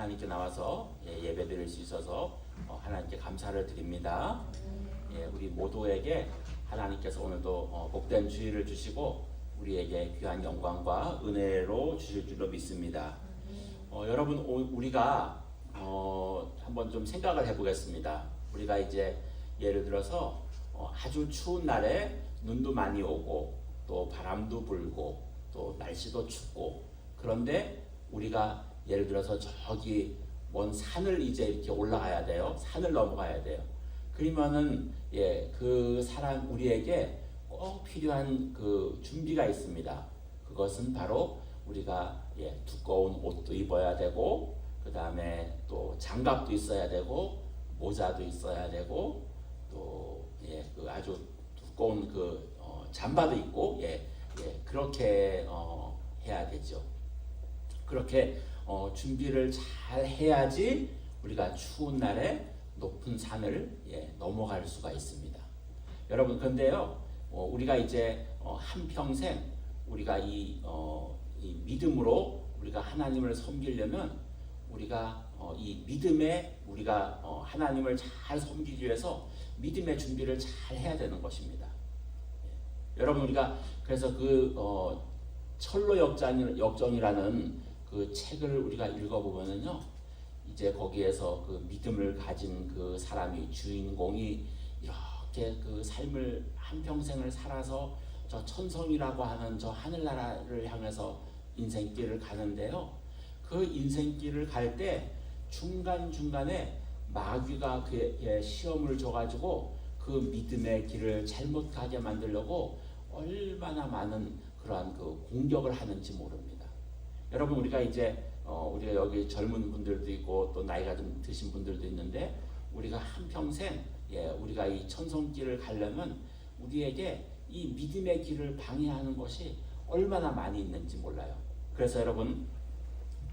하나님께 나와서 예배드릴 수 있어서 하나님께 감사를 드립니다. 우리 모두에게 하나님께서 오늘도 복된 주의를 주시고 우리에게 귀한 영광과 은혜로 주실 줄로 믿습니다. 여러분, 우리가 한번 좀 생각을 해보겠습니다. 우리가 이제 예를 들어서 아주 추운 날에 눈도 많이 오고 또 바람도 불고 또 날씨도 춥고, 그런데 우리가 예를 들어서 저기 먼 산을 이제 이렇게 올라가야 돼요. 산을 넘어가야 돼요. 그러면은 그 사람 우리에게 꼭 필요한 그 준비가 있습니다. 그것은 바로 우리가 두꺼운 옷도 입어야 되고, 그 다음에 또 장갑도 있어야 되고, 모자도 있어야 되고, 또 그 아주 두꺼운 그 잠바도 있고, 그렇게 해야 되죠. 그렇게 준비를 잘 해야지 우리가 추운 날에 높은 산을 넘어갈 수가 있습니다. 여러분, 근데요, 우리가 이제 한평생 우리가 이 믿음으로 우리가 하나님을 섬기려면 우리가 이 믿음에 우리가 하나님을 잘 섬기기 위해서 믿음의 준비를 잘 해야 되는 것입니다. 여러분, 우리가 그래서 그 철로 역정이라는 그 책을 우리가 읽어보면은요, 이제 거기에서 그 믿음을 가진 그 사람이, 주인공이 이렇게 그 삶을 한평생을 살아서 저 천성이라고 하는 저 하늘나라를 향해서 인생길을 가는데요, 그 인생길을 갈 때 중간중간에 마귀가 그의 시험을 줘가지고 그 믿음의 길을 잘못 가게 만들려고 얼마나 많은 그러한 그 공격을 하는지 모릅니다. 여러분, 우리가 이제 우리가 여기 젊은 분들도 있고 또 나이가 좀 드신 분들도 있는데, 우리가 한평생 우리가 이 천성길을 가려면 우리에게 이 믿음의 길을 방해하는 것이 얼마나 많이 있는지 몰라요. 그래서 여러분,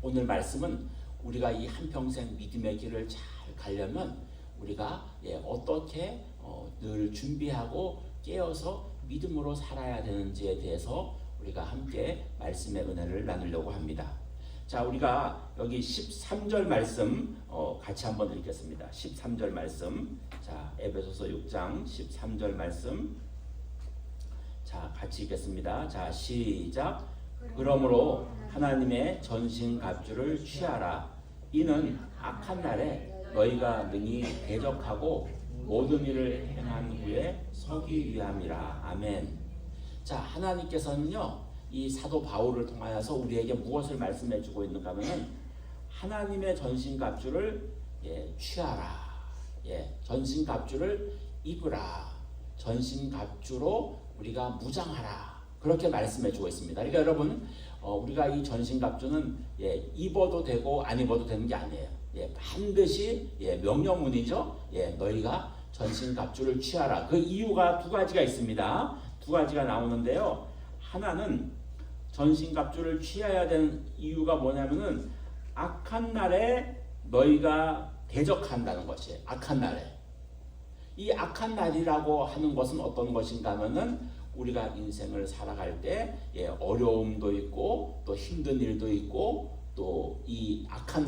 오늘 말씀은 우리가 이 한평생 믿음의 길을 잘 가려면 우리가 어떻게 늘 준비하고 깨어서 믿음으로 살아야 되는지에 대해서 우리가 함께 말씀의 은혜를 나누려고 합니다. 자, 우리가 여기 13절 말씀 같이 한번 읽겠습니다. 13절 말씀. 자, 에베소서 6장 13절 말씀. 자, 같이 읽겠습니다. 자, 시작. 그러므로 하나님의 전신갑주를 취하라. 이는 악한 날에 너희가 능히 대적하고 모든 일을 행한 후에 서기 위함이라. 아멘. 자, 하나님께서는요, 이 사도 바울을 통하여서 우리에게 무엇을 말씀해 주고 있는가 하면은 하나님의 전신갑주를 취하라. 전신갑주를 입으라. 전신갑주로 우리가 무장하라. 그렇게 말씀해 주고 있습니다. 그러니까 여러분, 우리가 이 전신갑주는 입어도 되고 안 입어도 되는 게 아니에요. 반드시 명령문이죠. 너희가 전신갑주를 취하라. 그 이유가 두 가지가 있습니다. 두 가지가 나오는데요. 하나는 전신갑주를 취해야 되는 이유가 뭐냐면은 악한 날에 너희가 대적한다는 것이에요. 악한 날에. 이 악한 날이라고 하는 것은 어떤 것인가 하면은 우리가 인생을 살아갈 때 어려움도 있고 또 힘든 일도 있고 또 이 악한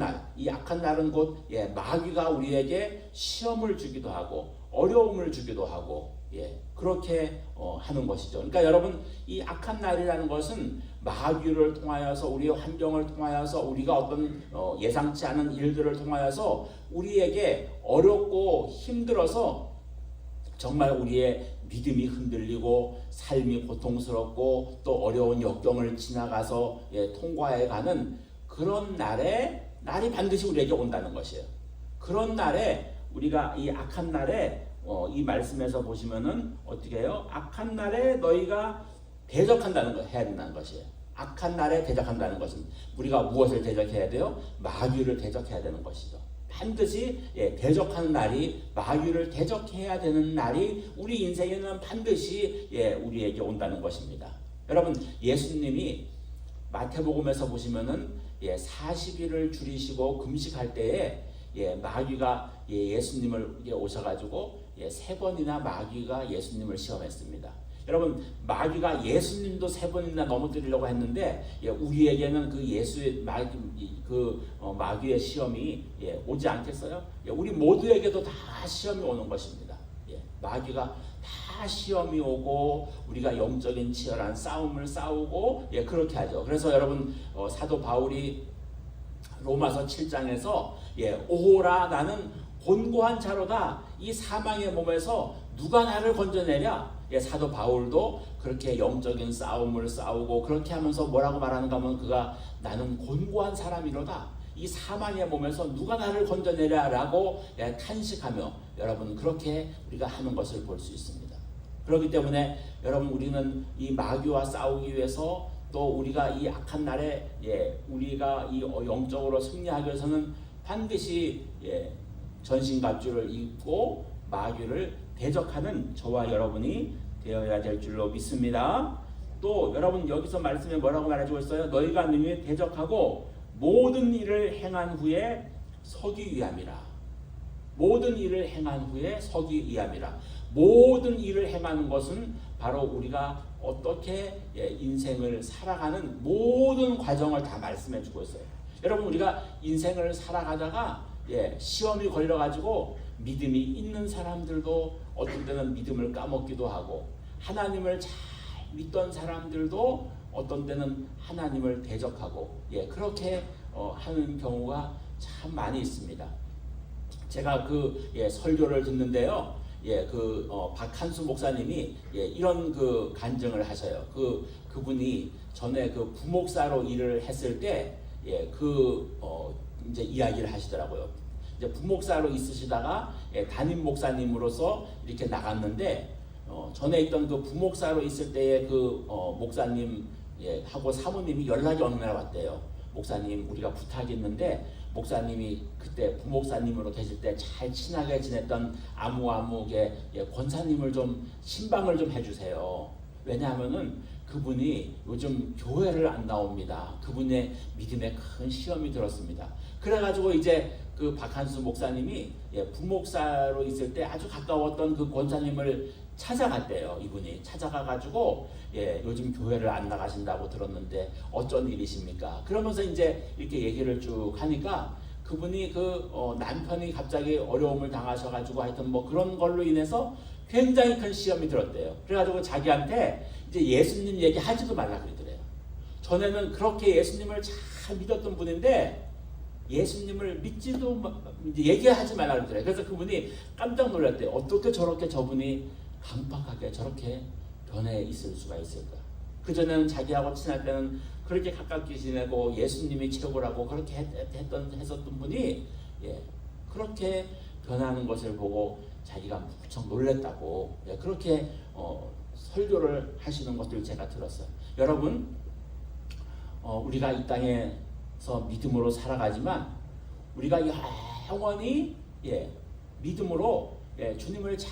날은 곧 마귀가 우리에게 시험을 주기도 하고 어려움을 주기도 하고 그렇게 하는 것이죠. 그러니까 여러분, 이 악한 날이라는 것은 마귀를 통하여서, 우리의 환경을 통하여서, 우리가 어떤 예상치 않은 일들을 통하여서 우리에게 어렵고 힘들어서 정말 우리의 믿음이 흔들리고 삶이 고통스럽고 또 어려운 역경을 지나가서 통과해가는 그런 날이 반드시 우리에게 온다는 것이에요. 그런 날에 우리가 이 악한 날에 이 말씀에서 보시면은 어떻게 해요? 악한 날에 너희가 대적한다는 거 해야 된다는 것이에요. 악한 날에 대적한다는 것은 우리가 무엇을 대적해야 돼요? 마귀를 대적해야 되는 것이죠. 반드시 대적하는 날이, 마귀를 대적해야 되는 날이 우리 인생에는 반드시 우리에게 온다는 것입니다. 여러분, 예수님이 마태복음에서 보시면은 40일을 줄이시고 금식할 때에 마귀가 예수님을 오셔가지고 3번이나 마귀가 예수님을 시험했습니다. 여러분 마귀가 예수님도 3번이나 넘어뜨리려고 했는데 우리에게는 그 예수의 마귀의 시험이 오지 않겠어요? 우리 모두에게도 다 시험이 오는 것입니다. 마귀가 다 시험이 오고 우리가 영적인 치열한 싸움을 싸우고 그렇게 하죠. 그래서 여러분 사도 바울이 로마서 7장에서 오호라 나는 곤고한 자로다 이 사망의 몸에서 누가 나를 건져내랴. 사도 바울도 그렇게 영적인 싸움을 싸우고 그렇게 하면서 뭐라고 말하는가 하면 그가 나는 곤고한 사람이로다 이 사망의 몸에서 누가 나를 건져내랴 라고 탄식하며 여러분 그렇게 우리가 하는 것을 볼 수 있습니다. 그렇기 때문에 여러분 우리는 이 마귀와 싸우기 위해서 또 우리가 이 악한 날에 우리가 이 영적으로 승리하기 위해서는 반드시 전신갑주를 입고 마귀를 대적하는 저와 여러분이 되어야 될 줄로 믿습니다. 또 여러분 여기서 말씀에 뭐라고 말해주고 있어요? 너희가 능히 대적하고 모든 일을 행한 후에 서기 위함이라. 모든 일을 행한 후에 서기 위함이라. 모든 일을 행하는 것은 바로 우리가 어떻게 인생을 살아가는 모든 과정을 다 말씀해 주고 있어요. 여러분 우리가 인생을 살아가다가 시험이 걸려가지고 믿음이 있는 사람들도 어떤 때는 믿음을 까먹기도 하고 하나님을 잘 믿던 사람들도 어떤 때는 하나님을 대적하고 그렇게 하는 경우가 참 많이 있습니다. 제가 그 설교를 듣는데요. 박한수 목사님이 이런 그 간증을 하셔요. 그분이 전에 그 부목사로 일을 했을 때 이제 이야기를 하시더라고요. 이제 부목사로 있으시다가 담임 목사님으로서 이렇게 나갔는데 전에 있던 그 부목사로 있을 때의 그 목사님 하고 사모님이 연락이 어느 날 왔대요. 목사님 우리가 부탁이 있는데 목사님이 그때 부목사님으로 계실 때 잘 친하게 지냈던 아무의 권사님을 좀 신방을 좀 해주세요. 왜냐하면은 그분이 요즘 교회를 안 나옵니다. 그분의 믿음에 큰 시험이 들었습니다. 그래가지고 이제 그 박한수 목사님이 부목사로 있을 때 아주 가까웠던 그 권사님을 찾아갔대요. 이분이 찾아가가지고 요즘 교회를 안 나가신다고 들었는데 어쩐 일이십니까? 그러면서 이제 이렇게 얘기를 쭉 하니까 그분이 남편이 갑자기 어려움을 당하셔가지고 하여튼 뭐 그런 걸로 인해서 굉장히 큰 시험이 들었대요. 그래가지고 자기한테 이제 예수님 얘기하지도 말라 그러더래요. 전에는 그렇게 예수님을 잘 믿었던 분인데 예수님을 믿지도 이제 얘기하지 말라 그러더래요. 그래서 그분이 깜짝 놀랐대요. 어떻게 저렇게 저분이 강박하게 저렇게 변해 있을 수가 있을까? 그전에는 자기하고 친할 때는 그렇게 가깝게 지내고 예수님이 최고라고 그렇게 했었던 분이 그렇게 변하는 것을 보고 자기가 무척 놀랬다고 그렇게 설교를 하시는 것들을 제가 들었어요. 여러분 우리가 이 땅에서 믿음으로 살아가지만 우리가 영원히 믿음으로 주님을 잘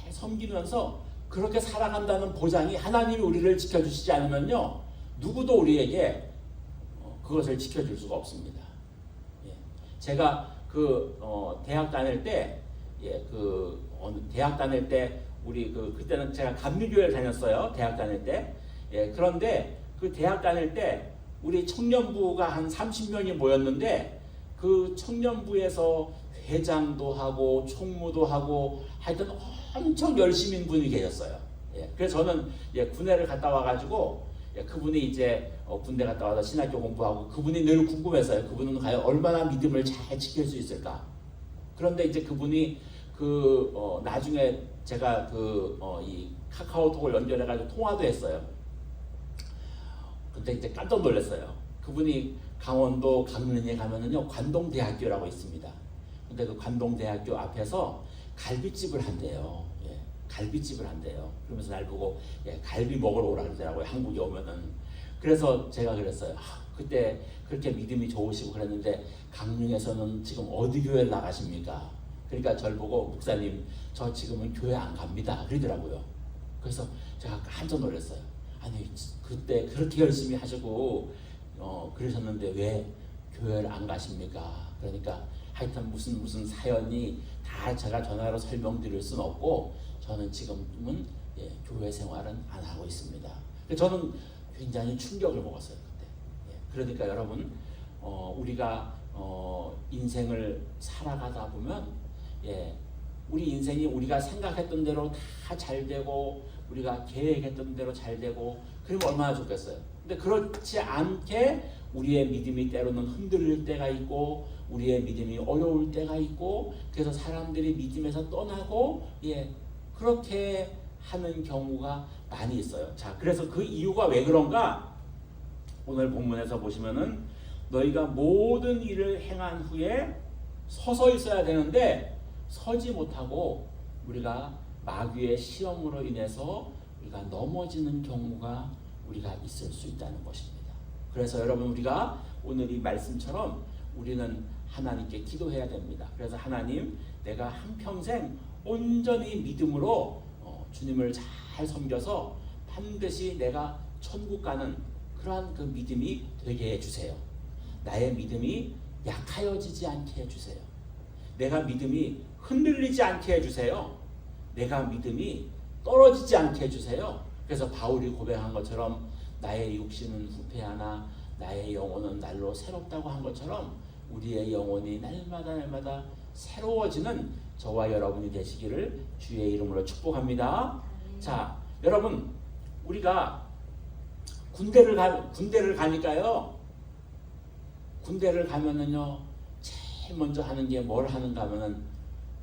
섬기면서 그렇게 살아간다는 보장이 하나님이 우리를 지켜주시지 않으면요 누구도 우리에게 그것을 지켜줄 수가 없습니다. 제가 대학 다닐 때 대학 다닐 때 우리 그때는 제가 감리교회를 다녔어요. 대학 다닐 때 그런데 그 대학 다닐 때 우리 청년부가 한 30명이 모였는데 그 청년부에서 회장도 하고 총무도 하고 하여튼 엄청 열심인 분이 계셨어요. 그래서 저는 군대를 갔다 와가지고 그분이 이제 군대 갔다 와서 신학교 공부하고 그분이 늘 궁금했어요. 그분은 과연 얼마나 믿음을 잘 지킬 수 있을까? 그런데 이제 그분이 나중에 제가 이 카카오톡을 연결해가지고 통화도 했어요. 근데 이제 깜짝 놀랐어요. 그분이 강원도 강릉에 가면은요 관동대학교라고 있습니다. 근데 그 관동대학교 앞에서 갈비집을 한대요. 갈비집을 한대요. 그러면서 날 보고 갈비 먹으러 오라 그러더라고요. 한국에 오면은. 그래서 제가 그랬어요. 그때 그렇게 믿음이 좋으시고 그랬는데 강릉에서는 지금 어디 교회를 나가십니까? 그러니까 저를 보고 목사님 저 지금은 교회 안 갑니다. 그러더라고요. 그래서 제가 깜짝 놀랐어요. 아니 그때 그렇게 열심히 하시고 그러셨는데 왜 교회를 안 가십니까? 그러니까 하여튼 무슨 사연이 다 제가 전화로 설명드릴 수는 없고 저는 지금은 교회 생활은 안 하고 있습니다. 저는 굉장히 충격을 먹었어요 그때. 그러니까 여러분 우리가 인생을 살아가다 보면 우리 인생이 우리가 생각했던 대로 다 잘 되고 우리가 계획했던 대로 잘 되고 그러면 얼마나 좋겠어요. 근데 그렇지 않게 우리의 믿음이 때로는 흔들릴 때가 있고 우리의 믿음이 어려울 때가 있고 그래서 사람들이 믿음에서 떠나고 그렇게 하는 경우가 많이 있어요. 자, 그래서 그 이유가 왜 그런가? 오늘 본문에서 보시면은 너희가 모든 일을 행한 후에 서서 있어야 되는데 서지 못하고 우리가 마귀의 시험으로 인해서 우리가 넘어지는 경우가 우리가 있을 수 있다는 것입니다. 그래서 여러분 우리가 오늘 이 말씀처럼 우리는 하나님께 기도해야 됩니다. 그래서 하나님, 내가 한평생 온전히 믿음으로 주님을 잘 섬겨서 반드시 내가 천국 가는 그러한 그 믿음이 되게 해주세요. 나의 믿음이 약하여지지 않게 해주세요. 내가 믿음이 흔들리지 않게 해주세요. 내가 믿음이 떨어지지 않게 해주세요. 그래서 바울이 고백한 것처럼 나의 육신은 후패하나 나의 영혼은 날로 새롭다고 한 것처럼 우리의 영혼이 날마다 새로워지는 저와 여러분이 되시기를 주의 이름으로 축복합니다. 자, 여러분 우리가 군대를 가니까요. 군대를 가면은요, 제일 먼저 하는 게 뭘 하는가 하면은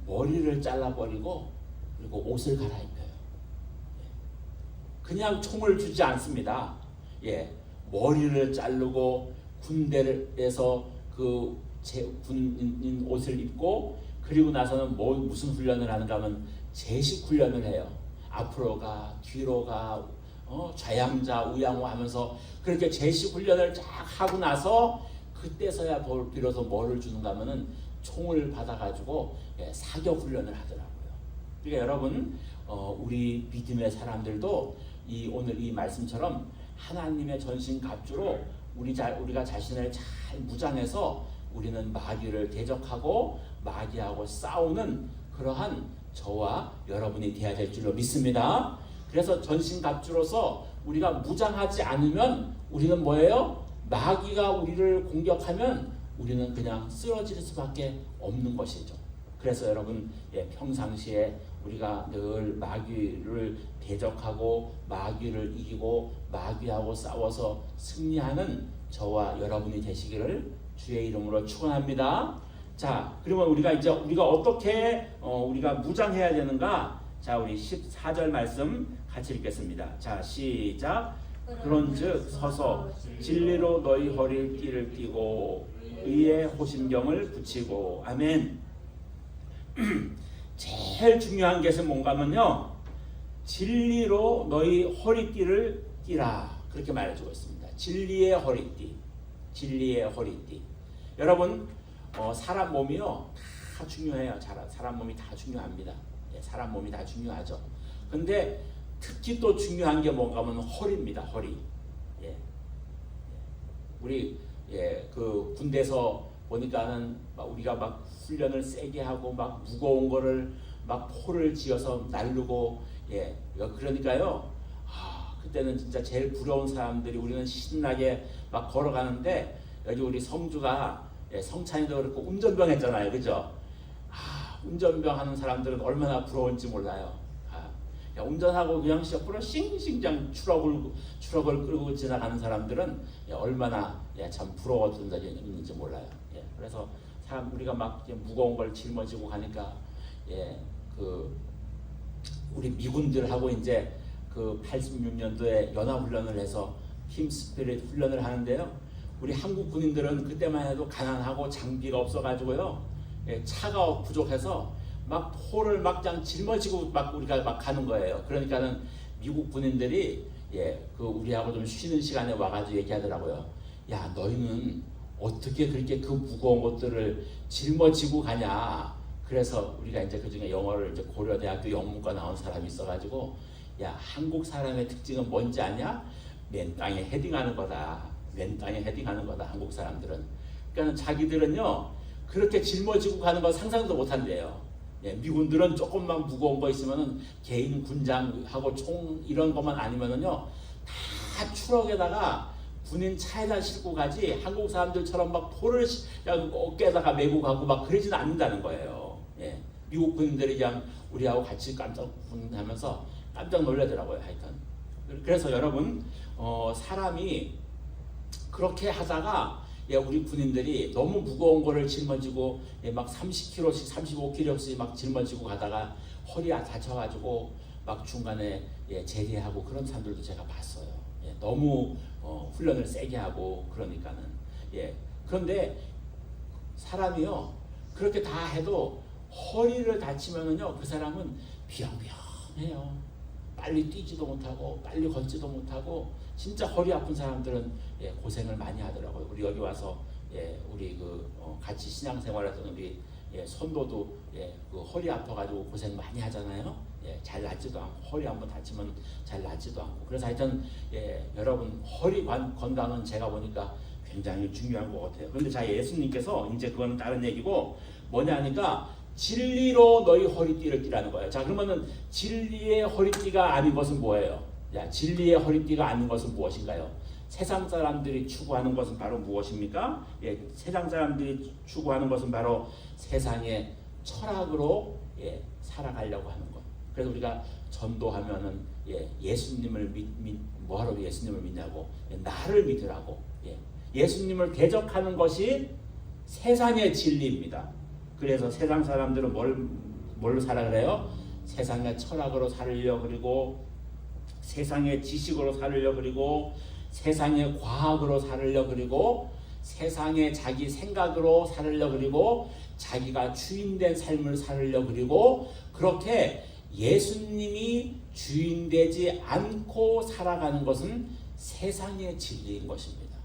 머리를 잘라버리고 그리고 옷을 갈아입혀요. 그냥 총을 주지 않습니다. 머리를 자르고 군대에서 그 군인 옷을 입고 그리고 나서는 무슨 훈련을 하는가 하면 제식 훈련을 해요. 앞으로 가, 뒤로 가, 좌양자, 우양호 하면서 그렇게 제식 훈련을 쫙 하고 나서 그때서야 비로소 뭐를 주는가 하면은 총을 받아가지고 사격 훈련을 하더라고요. 그러니까 여러분 우리 믿음의 사람들도 오늘 이 말씀처럼 하나님의 전신갑주로 우리가 자신을 잘 무장해서 우리는 마귀를 대적하고 마귀하고 싸우는 그러한 저와 여러분이 되어야 될 줄로 믿습니다. 그래서 전신갑주로서 우리가 무장하지 않으면 우리는 뭐예요? 마귀가 우리를 공격하면 우리는 그냥 쓰러질 수밖에 없는 것이죠. 그래서 여러분 평상시에 우리가 늘 마귀를 대적하고 마귀를 이기고 마귀하고 싸워서 승리하는 저와 여러분이 되시기를 주의 이름으로 축원합니다. 자, 그러면 우리가 어떻게 우리가 무장해야 되는가? 자, 우리 14절 말씀 같이 읽겠습니다. 자, 시작. 그런즉 서서 진리로 너희 허리를 띠를 띠고 의의 호심경을 붙이고. 아멘. 제일 중요한 것은 뭔가 하면요, 진리로 너희 허리띠를 띠라, 그렇게 말해주고 있습니다. 진리의 허리띠, 진리의 허리띠. 여러분 사람 몸이요 다 중요해요. 사람 몸이 다 중요합니다. 사람 몸이 다 중요하죠. 근데 특히 또 중요한 게 뭔가 하면 허리입니다. 허리. 우리 그 군대에서 보니까는 우리가 막 훈련을 세게 하고 막 무거운 거를 막 포를 지어서 날르고 그러니까요. 그때는 진짜 제일 부러운 사람들이 우리는 신나게 막 걸어가는데 여기 우리 성주가 성찬이도 그렇고 운전병 했잖아요. 그죠? 운전병 하는 사람들은 얼마나 부러운지 몰라요. 운전하고 그냥 옆으로 싱싱장 추럭을 끌고 지나가는 사람들은 얼마나 참 부러웠던 적이 있는지 몰라요. 그래서 우리가 막 무거운 걸 짊어지고 가니까 그 우리 미군들하고 이제 그 86년도에 연합훈련을 해서 팀 스피릿 훈련을 하는데요. 우리 한국 군인들은 그때만 해도 가난하고 장비가 없어가지고요, 차가 부족해서 막 포를 막 짊어지고 막 우리가 막 가는 거예요. 그러니까는 미국 군인들이 그 우리하고 좀 쉬는 시간에 와가지고 얘기하더라고요. 야, 너희는 어떻게 그렇게 그 무거운 것들을 짊어지고 가냐. 그래서 우리가 이제 그중에 영어를 이제 고려대학교 영문과 나온 사람이 있어가지고, 야, 한국 사람의 특징은 뭔지 아냐? 맨 땅에 헤딩하는 거다. 맨 땅에 헤딩하는 거다. 한국 사람들은. 그러니까 자기들은요 그렇게 짊어지고 가는 거 상상도 못 한대요. 예, 미군들은 조금만 무거운 거 있으면은 개인 군장하고 총 이런 것만 아니면은요 다 추럭에다가 군인 차에다 싣고 가지, 한국 사람들처럼 막 포를 어깨에다가 메고 가고 막 그러지는 않는다는 거예요. 예, 미국 군인들이 그냥 우리하고 같이 깜짝 하면서 깜짝 놀라더라고요. 하여튼 그래서 여러분 사람이 그렇게 하다가 예, 우리 군인들이 너무 무거운 거를 짊어지고 예, 막 30kg씩 35kg씩 막 짊어지고 가다가 허리 다쳐가지고 막 중간에 예, 제대하고 그런 사람들도 제가 봤어요. 예, 너무 훈련을 세게 하고 그러니까는 예, 그런데 사람이요 그렇게 다 해도 허리를 다치면은요 그 사람은 비영비영해요. 빨리 뛰지도 못하고 빨리 걷지도 못하고 진짜 허리 아픈 사람들은 예, 고생을 많이 하더라고요. 우리 여기 와서 예, 우리 같이 신앙생활했던 우리 예, 선도도 예, 그 허리 아파가지고 고생 많이 하잖아요. 예, 잘 낫지도 않고 허리 한번 다치면 잘 낫지도 않고 그래서 하여튼 예, 여러분 허리 건강은 제가 보니까 굉장히 중요한 것 같아요. 그런데 자 예수님께서 이제 그건 다른 얘기고 뭐냐니까 진리로 너희 허리띠를 띠라는 거예요. 자 그러면은 진리의 허리띠가 아닌 것은 뭐예요? 야, 진리의 허리띠가 아닌 것은 무엇인가요? 세상 사람들이 추구하는 것은 바로 무엇입니까? 예, 세상 사람들이 추구하는 것은 바로 세상의 철학으로 예, 살아가려고 하는 것. 그래서 우리가 전도하면은 예, 예수님을 뭐하러 예수님을 믿냐고 예, 나를 믿으라고 예, 예수님을 대적하는 것이 세상의 진리입니다. 그래서 세상 사람들은 뭘로 살아 그래요? 세상의 철학으로 살려 그리고 세상의 지식으로 살려 그리고 세상의 과학으로 살려 그리고 세상의 자기 생각으로 살려 그리고 자기가 주인된 삶을 살려 그리고 그렇게 예수님이 주인되지 않고 살아가는 것은 세상의 진리인 것입니다.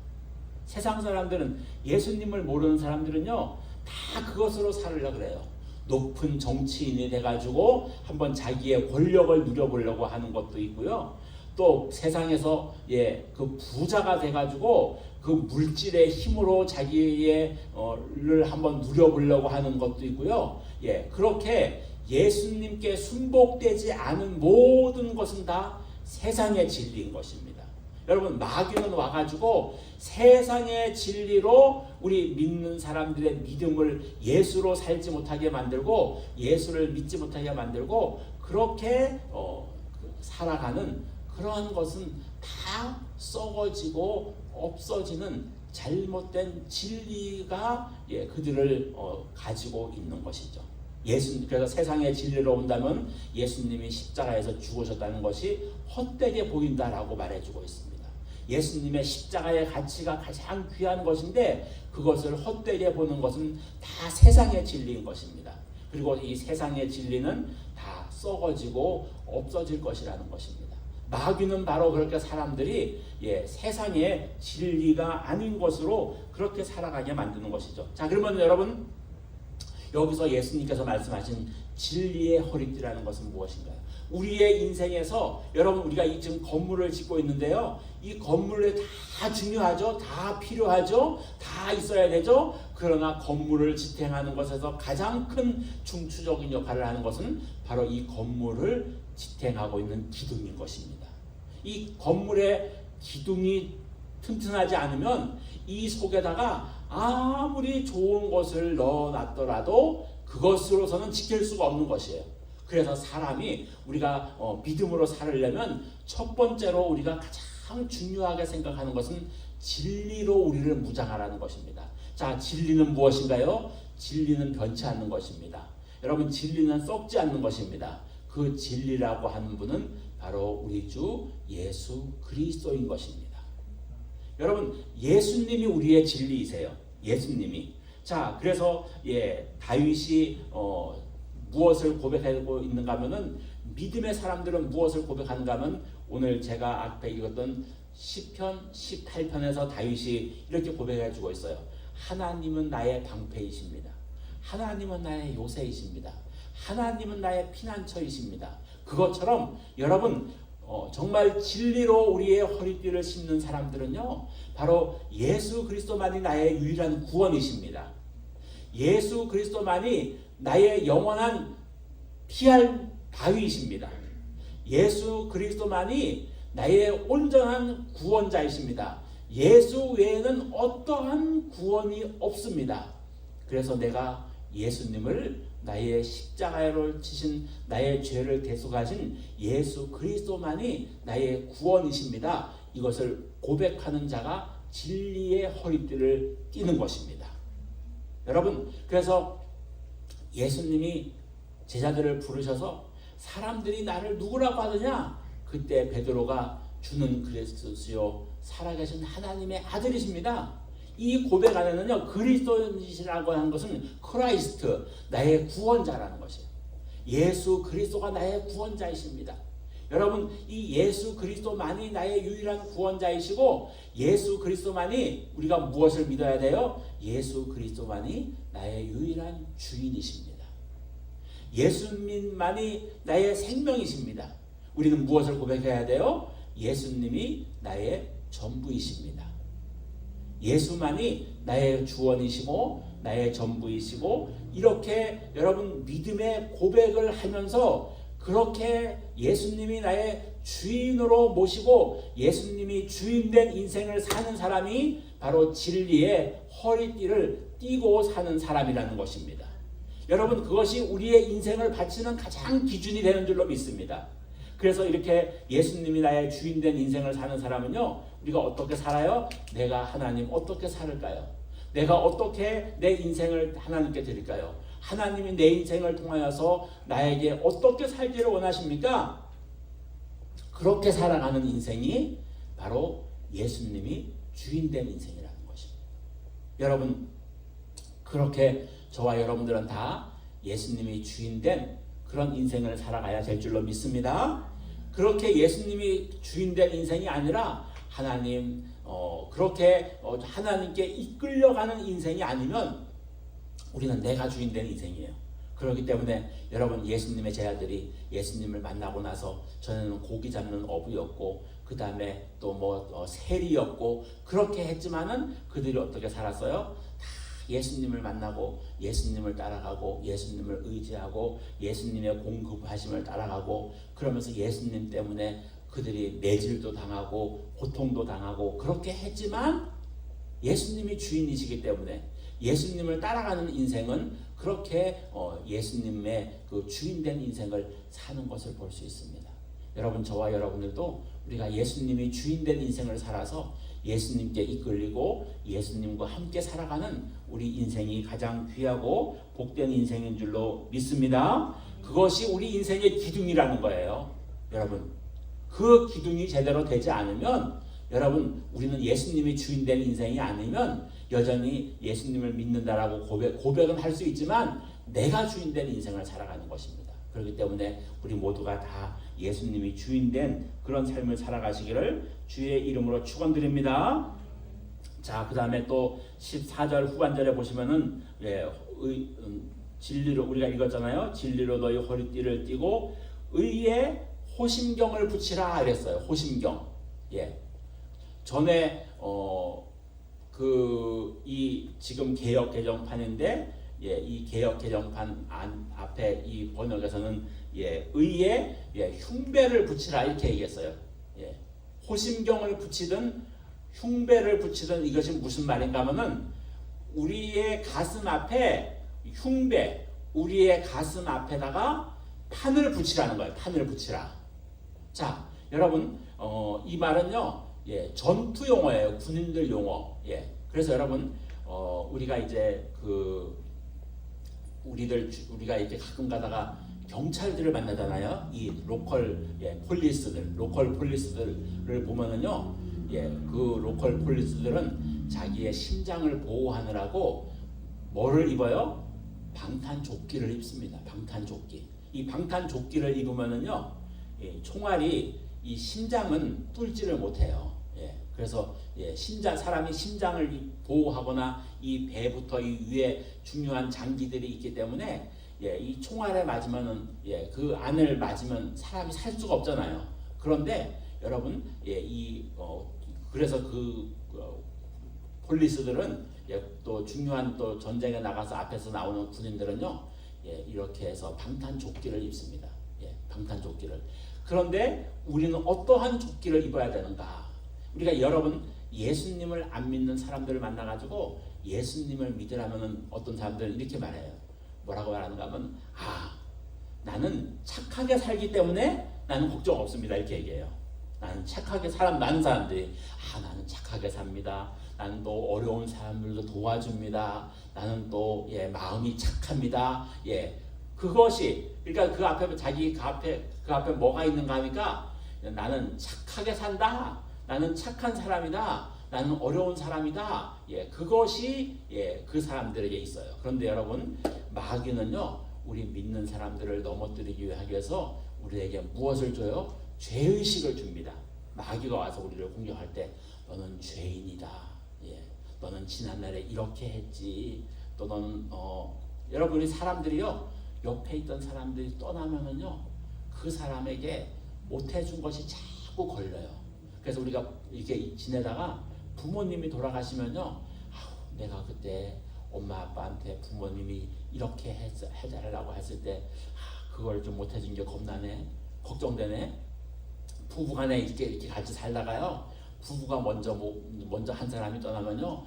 세상 사람들은 예수님을 모르는 사람들은요 다 그것으로 살으려 그래요. 높은 정치인이 돼가지고 한번 자기의 권력을 누려보려고 하는 것도 있고요. 또 세상에서 예, 그 부자가 돼가지고 그 물질의 힘으로 자기를 한번 누려보려고 하는 것도 있고요. 예, 그렇게 예수님께 순복되지 않은 모든 것은 다 세상의 진리인 것입니다. 여러분 마귀는 와가지고 세상의 진리로 우리 믿는 사람들의 믿음을 예수로 살지 못하게 만들고 예수를 믿지 못하게 만들고 그렇게 살아가는 그러한 것은 다 썩어지고 없어지는 잘못된 진리가 예, 그들을 가지고 있는 것이죠. 그래서 세상의 진리로 온다면 예수님이 십자가에서 죽으셨다는 것이 헛되게 보인다라고 말해주고 있습니다. 예수님의 십자가의 가치가 가장 귀한 것인데 그것을 헛되게 보는 것은 다 세상의 진리인 것입니다. 그리고 이 세상의 진리는 다 썩어지고 없어질 것이라는 것입니다. 마귀는 바로 그렇게 사람들이 예, 세상의 진리가 아닌 것으로 그렇게 살아가게 만드는 것이죠. 자, 그러면 여러분 여기서 예수님께서 말씀하신 진리의 허리띠라는 것은 무엇인가요? 우리의 인생에서 여러분 우리가 지금 건물을 짓고 있는데요. 이 건물에 다 중요하죠. 다 필요하죠. 다 있어야 되죠. 그러나 건물을 지탱하는 것에서 가장 큰 중추적인 역할을 하는 것은 바로 이 건물을 지탱하고 있는 기둥인 것입니다. 이 건물의 기둥이 튼튼하지 않으면 이 속에다가 아무리 좋은 것을 넣어놨더라도 그것으로서는 지킬 수가 없는 것이에요. 그래서 사람이 우리가 믿음으로 살려면 첫 번째로 우리가 가장 중요하게 생각하는 것은 진리로 우리를 무장하라는 것입니다. 자, 진리는 무엇인가요? 진리는 변치 않는 것입니다. 여러분 진리는 썩지 않는 것입니다. 그 진리라고 하는 분은 바로 우리 주 예수 그리스도인 것입니다. 여러분 예수님이 우리의 진리이세요. 예수님이. 자, 그래서 예, 다윗이 무엇을 고백하고 있는가 하면은 믿음의 사람들은 무엇을 고백하는가 하면 오늘 제가 앞에 읽었던 시편 18편에서 다윗이 이렇게 고백해 주고 있어요. 하나님은 나의 방패이십니다. 하나님은 나의 요새이십니다. 하나님은 나의 피난처이십니다. 그것처럼 여러분 정말 진리로 우리의 허리띠를 씹는 사람들은요 바로 예수 그리스도만이 나의 유일한 구원이십니다. 예수 그리스도만이 나의 영원한 피할 바위이십니다. 예수 그리스도만이 나의 온전한 구원자이십니다. 예수 외에는 어떠한 구원이 없습니다. 그래서 내가 예수님을 나의 십자가로 치신 나의 죄를 대속하신 예수 그리스도만이 나의 구원이십니다. 이것을 고백하는 자가 진리의 허리띠를 띠는 것입니다. 여러분, 그래서 예수님이 제자들을 부르셔서 사람들이 나를 누구라고 하느냐? 그때 베드로가 주는 그리스도시요 살아계신 하나님의 아들이십니다. 이 고백 안에는요, 그리스도이시라고 하는 것은 크라이스트, 나의 구원자라는 것이에요. 예수 그리스도가 나의 구원자이십니다. 여러분, 이 예수 그리스도만이 나의 유일한 구원자이시고 예수 그리스도만이 우리가 무엇을 믿어야 돼요? 예수 그리스도만이 나의 유일한 주인이십니다. 예수님만이 나의 생명이십니다. 우리는 무엇을 고백해야 돼요? 예수님이 나의 전부이십니다. 예수만이 나의 주원이시고 나의 전부이시고 이렇게 여러분 믿음의 고백을 하면서 그렇게 예수님이 나의 주인으로 모시고 예수님이 주인된 인생을 사는 사람이 바로 진리의 허리띠를 띠고 사는 사람이라는 것입니다. 여러분, 그것이 우리의 인생을 바치는 가장 기준이 되는 줄로 믿습니다. 그래서 이렇게 예수님이 나의 주인된 인생을 사는 사람은요, 우리가 어떻게 살아요? 내가 하나님 어떻게 살을까요? 내가 어떻게 내 인생을 하나님께 드릴까요? 하나님이 내 인생을 통하여서 나에게 어떻게 살기를 원하십니까? 그렇게 살아가는 인생이 바로 예수님이 주인된 인생이라는 것입니다. 여러분, 그렇게 저와 여러분들은 다 예수님이 주인된 그런 인생을 살아가야 될 줄로 믿습니다. 그렇게 예수님이 주인된 인생이 아니라 하나님 그렇게 하나님께 이끌려가는 인생이 아니면 우리는 내가 주인된 인생이에요. 그렇기 때문에 여러분, 예수님의 제자들이 예수님을 만나고 나서 저는 고기 잡는 어부였고 그 다음에 또 세리였고 그렇게 했지만은 그들이 어떻게 살았어요? 다 예수님을 만나고 예수님을 따라가고 예수님을 의지하고 예수님의 공급하심을 따라가고 그러면서 예수님 때문에 그들이 매질도 당하고 고통도 당하고 그렇게 했지만 예수님이 주인이시기 때문에 예수님을 따라가는 인생은 그렇게 예수님의 그 주인된 인생을 사는 것을 볼 수 있습니다. 여러분, 저와 여러분들도 우리가 예수님이 주인된 인생을 살아서 예수님께 이끌리고 예수님과 함께 살아가는 우리 인생이 가장 귀하고 복된 인생인 줄로 믿습니다. 그것이 우리 인생의 기둥이라는 거예요. 여러분, 그 기둥이 제대로 되지 않으면 여러분, 우리는 예수님이 주인된 인생이 아니면 여전히 예수님을 믿는다라고 고백은 할 수 있지만 내가 주인된 인생을 살아가는 것입니다. 그렇기 때문에 우리 모두가 다 예수님이 주인된 그런 삶을 살아가시기를 주의 이름으로 축원드립니다. 자, 그 다음에 또 14절 후반절에 보시면은 진리로 우리가 읽었잖아요. 진리로 너희 허리띠를 띠고 의에 호심경을 붙이라 이랬어요. 호심경. 전에 이 지금 개역 개정판인데 이 개역 개정판 앞에 이 번역에서는 의에 흉배를 붙이라 이렇게 얘기했어요. 호심경을 붙이든 흉배를 붙이든 이것이 무슨 말인가 하면은 우리의 가슴 앞에 흉배, 우리의 가슴 앞에다가 판을 붙이라는 거예요. 판을 붙이라. 자, 여러분, 이 말은요, 전투 용어예요. 군인들 용어. 그래서 여러분, 우리가 이제 우리가 이렇게 가끔 가다가 경찰들을 만나잖아요. 이 로컬 폴리스들을 보면은요, 그 로컬 폴리스들은 자기의 심장을 보호하느라고 뭐를 입어요? 방탄조끼를 입습니다. 방탄조끼. 이 방탄조끼를 입으면은요, 총알이 이 심장은 뚫지를 못해요. 그래서 사람이 심장을 보호하거나 이 배부터 이 위에 중요한 장기들이 있기 때문에 이 총알에 맞으면은 그 안을 맞으면 사람이 살 수가 없잖아요. 그런데 여러분, 그래서 폴리스들은 또 중요한 또 전쟁에 나가서 앞에서 나오는 군인들은요, 예, 이렇게 해서 방탄조끼를 입습니다. 예, 방탄조끼를. 그런데 우리는 어떠한 조끼를 입어야 되는가? 우리가 여러분 예수님을 안 믿는 사람들을 만나가지고 예수님을 믿으라면은 어떤 사람들은 이렇게 말해요. 뭐라고 말하는가 하면 나는 착하게 살기 때문에 나는 걱정 없습니다. 이렇게 얘기해요. 나는 착하게 많은 사람들이 나는 착하게 삽니다. 나는 또 어려운 사람들도 도와줍니다. 나는 또 마음이 착합니다. 그것이 그러니까 그 앞에 뭐가 있는가 하니까 나는 착하게 산다. 나는 착한 사람이다. 나는 어려운 사람이다. 그것이 그 사람들에게 있어요. 그런데 여러분 마귀는요 우리 믿는 사람들을 넘어뜨리기 위해서 우리에게 무엇을 줘요? 죄의식을 줍니다. 마귀가 와서 우리를 공격할 때 너는 죄인이다. 너는 지난날에 이렇게 했지. 또 너는 여러분이 사람들이요 옆에 있던 사람들이 떠나면은요 그 사람에게 못해준 것이 자꾸 걸려요. 그래서 우리가 이렇게 지내다가 부모님이 돌아가시면요 내가 그때 엄마 아빠한테 부모님이 이렇게 해달라고 했을 때 그걸 좀 못해준 게 겁나네. 걱정되네. 부부간에 이렇게 같이 살다가요 부부가 먼저 한 사람이 떠나면요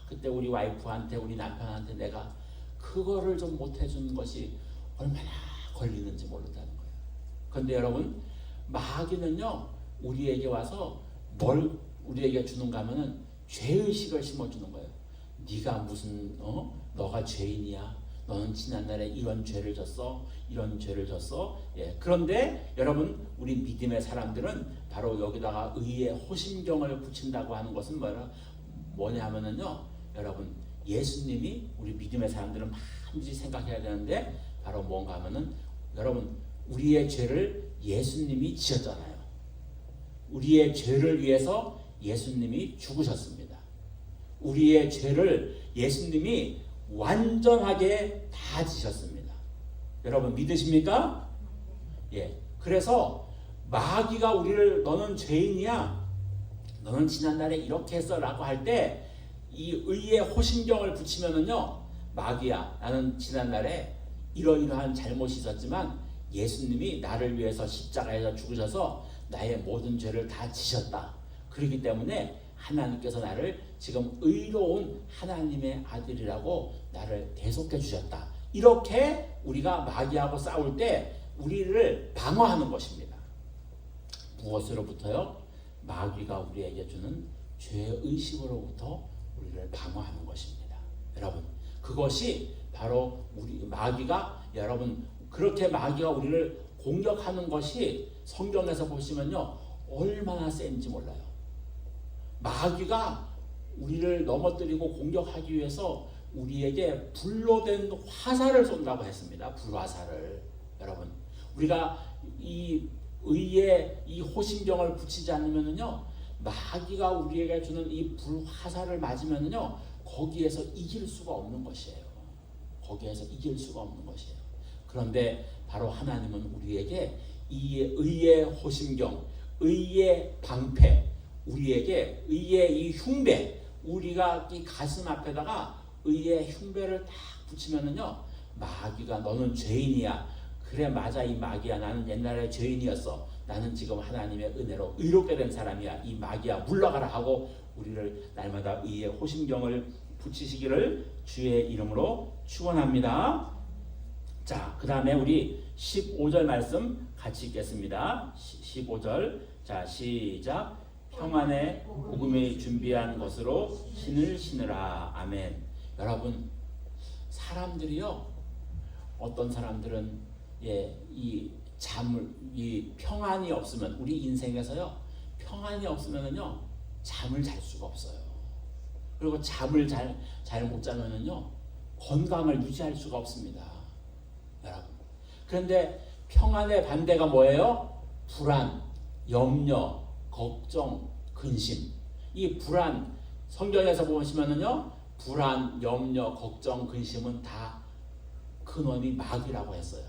그때 우리 와이프한테 우리 남편한테 내가 그거를 좀 못해준 것이 얼마나 걸리는지 모른다는 거예요. 그런데 여러분 마귀는요 우리에게 와서 뭘 우리에게 주는가 하면은 죄의식을 심어주는 거예요. 네가 무슨 너가 죄인이야. 너는 지난날에 이런 죄를 졌어. 이런 죄를 졌어. 그런데 여러분 우리 믿음의 사람들은 바로 여기다가 의의 호심경을 붙인다고 하는 것은 뭐냐 하면은요 여러분 예수님이 우리 믿음의 사람들은 반드시 생각해야 되는데 바로 뭔가 하면은 여러분 우리의 죄를 예수님이 지었잖아요. 우리의 죄를 위해서 예수님이 죽으셨습니다. 우리의 죄를 예수님이 완전하게 다 지셨습니다. 여러분 믿으십니까? 그래서 마귀가 우리를 너는 죄인이야. 너는 지난날에 이렇게 했어 라고 할 때 이 의의 호심경을 붙이면은요 마귀야 나는 지난날에 이러이러한 잘못이 있었지만 예수님이 나를 위해서 십자가에서 죽으셔서 나의 모든 죄를 다 지셨다. 그렇기 때문에 하나님께서 나를 지금 의로운 하나님의 아들이라고 나를 대속해 주셨다. 이렇게 우리가 마귀하고 싸울 때 우리를 방어하는 것입니다. 무엇으로부터요? 마귀가 우리에게 주는 죄의식으로부터 우리를 방어하는 것입니다. 여러분 그것이 바로 우리 마귀가 여러분 그렇게 마귀가 우리를 공격하는 것이 성경에서 보시면요 얼마나 센지 몰라요. 마귀가 우리를 넘어뜨리고 공격하기 위해서 우리에게 불로 된 화살을 쏜다고 했습니다. 불화살을. 여러분 우리가 이 의의 이 호심경을 붙이지 않으면은요 마귀가 우리에게 주는 이 불화살을 맞으면은요 거기에서 이길 수가 없는 것이에요. 거기에서 이길 수가 없는 것이에요. 그런데 바로 하나님은 우리에게 이 의의 호심경, 의의 방패, 우리에게 의의 이 흉배, 우리가 이 가슴 앞에다가 의의 흉배를 딱 붙이면은요 마귀가 너는 죄인이야. 그래 맞아 이 마귀야. 나는 옛날에 죄인이었어. 나는 지금 하나님의 은혜로 의롭게 된 사람이야. 이 마귀야 물러가라 하고 우리를 날마다 의의 호심경을 붙이시기를 주의 이름으로 축원합니다. 자, 그 다음에 우리 15절 말씀 같이 읽겠습니다. 15절 자 시작. 평안의 복음이 준비한 것으로 신을 신으라. 아멘. 여러분 사람들이요 어떤 사람들은 이 평안이 없으면 우리 인생에서요 평안이 없으면은요 잠을 잘 수가 없어요. 그리고 잠을 잘 못 자면은요 건강을 유지할 수가 없습니다. 여러분 그런데 평안의 반대가 뭐예요? 불안, 염려, 걱정, 근심. 이 불안 성경에서 보시면은요 불안, 염려, 걱정, 근심은 다 근원이 마귀라고 했어요.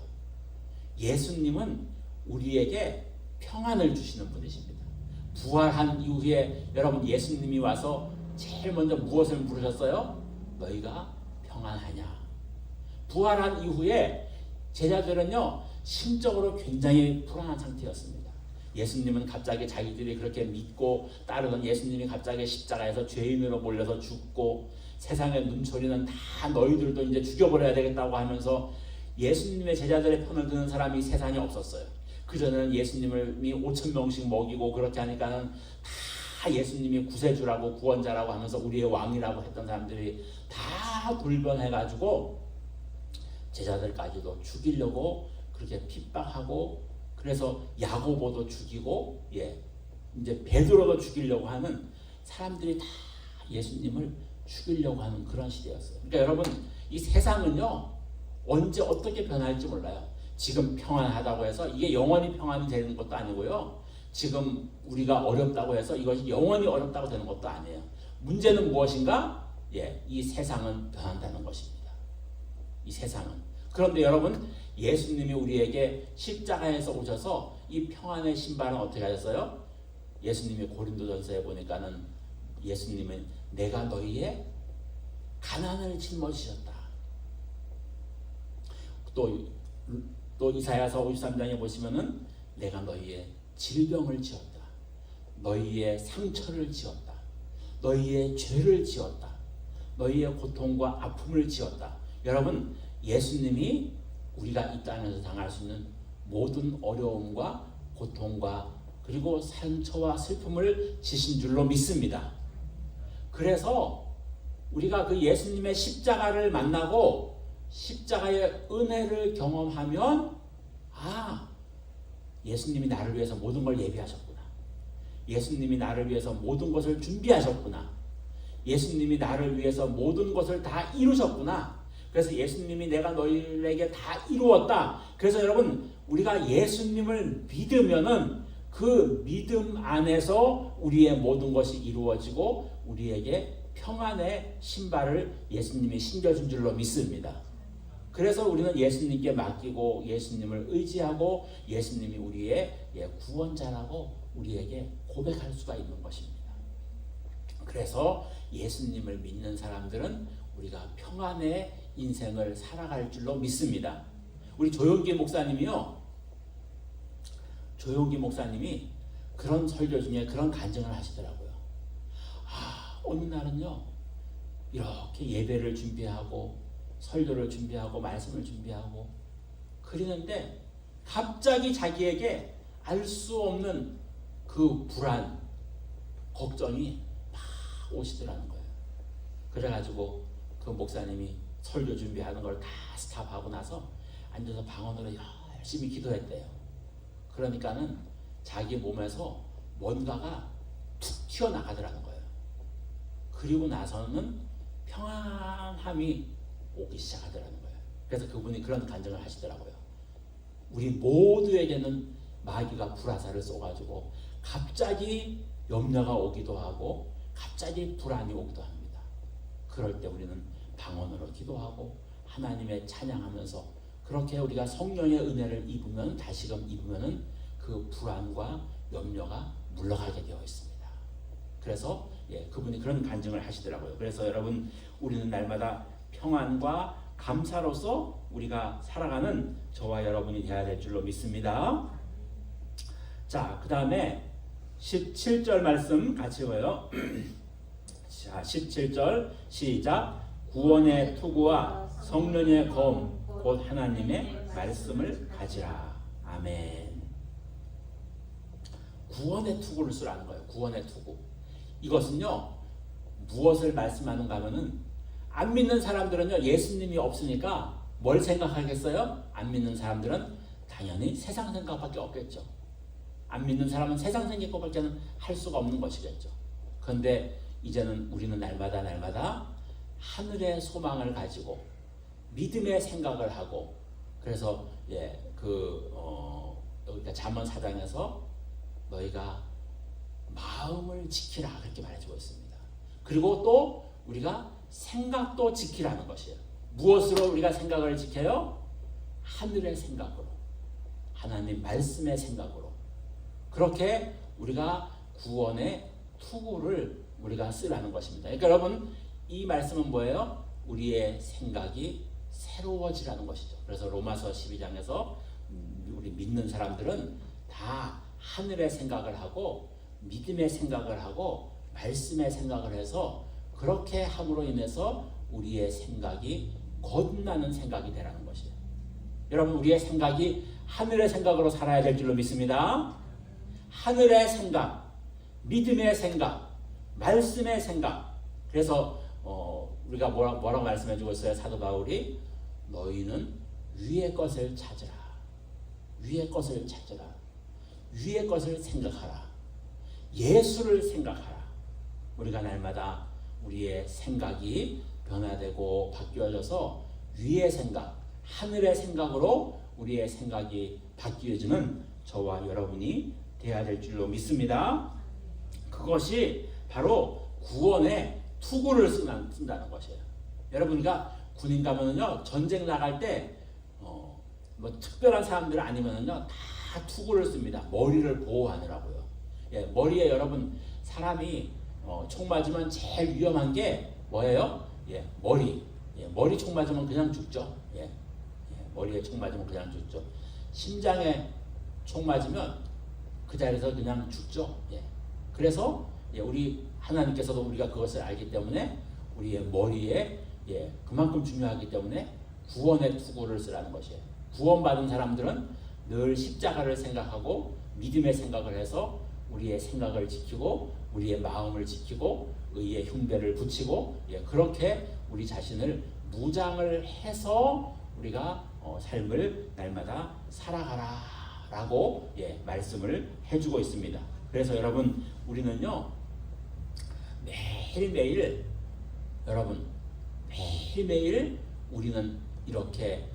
예수님은 우리에게 평안을 주시는 분이십니다. 부활한 이후에 여러분 예수님이 와서 제일 먼저 무엇을 물으셨어요? 너희가 평안하냐? 부활한 이후에 제자들은요 심적으로 굉장히 불안한 상태였습니다. 예수님은 갑자기 자기들이 그렇게 믿고 따르던 예수님이 갑자기 십자가에서 죄인으로 몰려서 죽고 세상의 눈초리는 다 너희들도 이제 죽여버려야 되겠다고 하면서 예수님의 제자들의 편을 드는 사람이 세상에 없었어요. 그전에는 예수님이 5,000명씩 먹이고 그렇게 하니까는 다 예수님이 구세주라고 구원자라고 하면서 우리의 왕이라고 했던 사람들이 다 돌변해가지고 제자들까지도 죽이려고 그렇게 핍박하고 그래서 야고보도 죽이고 이제 베드로도 죽이려고 하는 사람들이 다 예수님을 죽이려고 하는 그런 시대였어요. 그러니까 여러분 이 세상은요 언제 어떻게 변할지 몰라요. 지금 평안하다고 해서 이게 영원히 평안이 되는 것도 아니고요. 지금 우리가 어렵다고 해서 이것이 영원히 어렵다고 되는 것도 아니에요. 문제는 무엇인가? 이 세상은 변한다는 것입니다. 이 세상은. 그런데 여러분 예수님이 우리에게 십자가에서 오셔서 이 평안의 신발은 어떻게 하셨어요? 예수님이 고린도전서에 보니까는 예수님은 내가 너희의 가난을 짊어지셨다. 또 이사야서 53장에 보시면은 내가 너희의 질병을 지었다. 너희의 상처를 지었다. 너희의 죄를 지었다. 너희의 고통과 아픔을 지었다. 여러분 예수님이 우리가 이 땅에서 당할 수 있는 모든 어려움과 고통과 그리고 상처와 슬픔을 지신 줄로 믿습니다. 그래서 우리가 그 예수님의 십자가를 만나고 십자가의 은혜를 경험하면 예수님이 나를 위해서 모든 걸 예비하셨구나. 예수님이 나를 위해서 모든 것을 준비하셨구나. 예수님이 나를 위해서 모든 것을 다 이루셨구나. 그래서 예수님이 내가 너희에게 다 이루었다. 그래서 여러분 우리가 예수님을 믿으면은 그 믿음 안에서 우리의 모든 것이 이루어지고 우리에게 평안의 신발을 예수님이 신겨준 줄로 믿습니다. 그래서 우리는 예수님께 맡기고 예수님을 의지하고 예수님이 우리의 구원자라고 우리에게 고백할 수가 있는 것입니다. 그래서 예수님을 믿는 사람들은 우리가 평안의 인생을 살아갈 줄로 믿습니다. 우리 조용기 목사님이 그런 설교 중에 그런 간증을 하시더라고요. 어느 날은요 이렇게 예배를 준비하고 설교를 준비하고 말씀을 준비하고 그러는데 갑자기 자기에게 알 수 없는 그 불안, 걱정이 막 오시더라는 거예요. 그래가지고 그 목사님이 설교 준비하는 걸 다 스탑하고 나서 앉아서 방언으로 열심히 기도했대요. 그러니까는 자기 몸에서 뭔가가 툭 튀어나가더라는 거예요. 그리고 나서는 평안함이 오기 시작하더라는 거예요. 그래서 그분이 그런 간증을 하시더라고요. 우리 모두에게는 마귀가 불화살을 쏘가지고 갑자기 염려가 오기도 하고 갑자기 불안이 오기도 합니다. 그럴 때 우리는 방언으로 기도하고 하나님의 찬양하면서 그렇게 우리가 성령의 은혜를 입으면 다시금 입으면은 그 불안과 염려가 물러가게 되어 있습니다. 그래서 그분이 그런 간증을 하시더라고요. 그래서 여러분 우리는 날마다 평안과 감사로서 우리가 살아가는 저와 여러분이 되어야 될 줄로 믿습니다. 자, 그 다음에 17절 말씀 같이 읽어요. 자, 17절 시작. 구원의 투구와 성령의 검 곧 하나님의 말씀을 가지라. 아멘. 구원의 투구를 쓰라는 거예요. 구원의 투구. 이것은요 무엇을 말씀하는가 하면은 안 믿는 사람들은요 예수님이 없으니까 뭘 생각하겠어요? 안 믿는 사람들은 당연히 세상 생각밖에 없겠죠. 안 믿는 사람은 세상 생각밖에는 할 수가 없는 것이겠죠. 그런데 이제는 우리는 날마다 하늘의 소망을 가지고 믿음의 생각을 하고 그래서 여기가 잠언 4장에서 너희가 마음을 지키라 그렇게 말해주고 있습니다. 그리고 또 우리가 생각도 지키라는 것이에요. 무엇으로 우리가 생각을 지켜요? 하늘의 생각으로, 하나님 말씀의 생각으로. 그렇게 우리가 구원의 투구를 우리가 쓰라는 것입니다. 그러니까 여러분 이 말씀은 뭐예요? 우리의 생각이 새로워지라는 것이죠. 그래서 로마서 12장에서 우리 믿는 사람들은 다 하늘의 생각을 하고 믿음의 생각을 하고 말씀의 생각을 해서 그렇게 함으로 인해서 우리의 생각이 거듭나는 생각이 되라는 것이에요. 여러분, 우리의 생각이 하늘의 생각으로 살아야 될 줄로 믿습니다. 하늘의 생각, 믿음의 생각, 말씀의 생각. 그래서 우리가 뭐라고 말씀해주고 있어요? 사도 바울이 너희는 위의 것을 찾으라. 위의 것을 찾으라. 위의 것을 생각하라. 예수를 생각하라. 우리가 날마다 우리의 생각이 변화되고 바뀌어져서 위의 생각, 하늘의 생각으로 우리의 생각이 바뀌어지는 저와 여러분이 되어야 될 줄로 믿습니다. 그것이 바로 구원의 투구를 쓴다는 것이에요. 여러분과 군인 가면은요, 전쟁 나갈 때 뭐 특별한 사람들 아니면은요 다 투구를 씁니다. 머리를 보호하느라고요. 예, 머리에 여러분 사람이 총 맞으면 제일 위험한 게 뭐예요? 예, 머리. 예, 머리 총 맞으면 그냥 죽죠. 예, 머리에 총 맞으면 그냥 죽죠. 심장에 총 맞으면 그 자리에서 그냥 죽죠. 예. 그래서 우리 하나님께서도 우리가 그것을 알기 때문에 우리의 머리에 그만큼 중요하기 때문에 구원의 투구를 쓰라는 것이에요. 구원받은 사람들은 늘 십자가를 생각하고 믿음의 생각을 해서 우리의 생각을 지키고 우리의 마음을 지키고 의의 흉배를 붙이고 그렇게 우리 자신을 무장을 해서 우리가 삶을 날마다 살아가라 라고 말씀을 해주고 있습니다. 그래서 여러분, 우리는요 매일매일 우리는 이렇게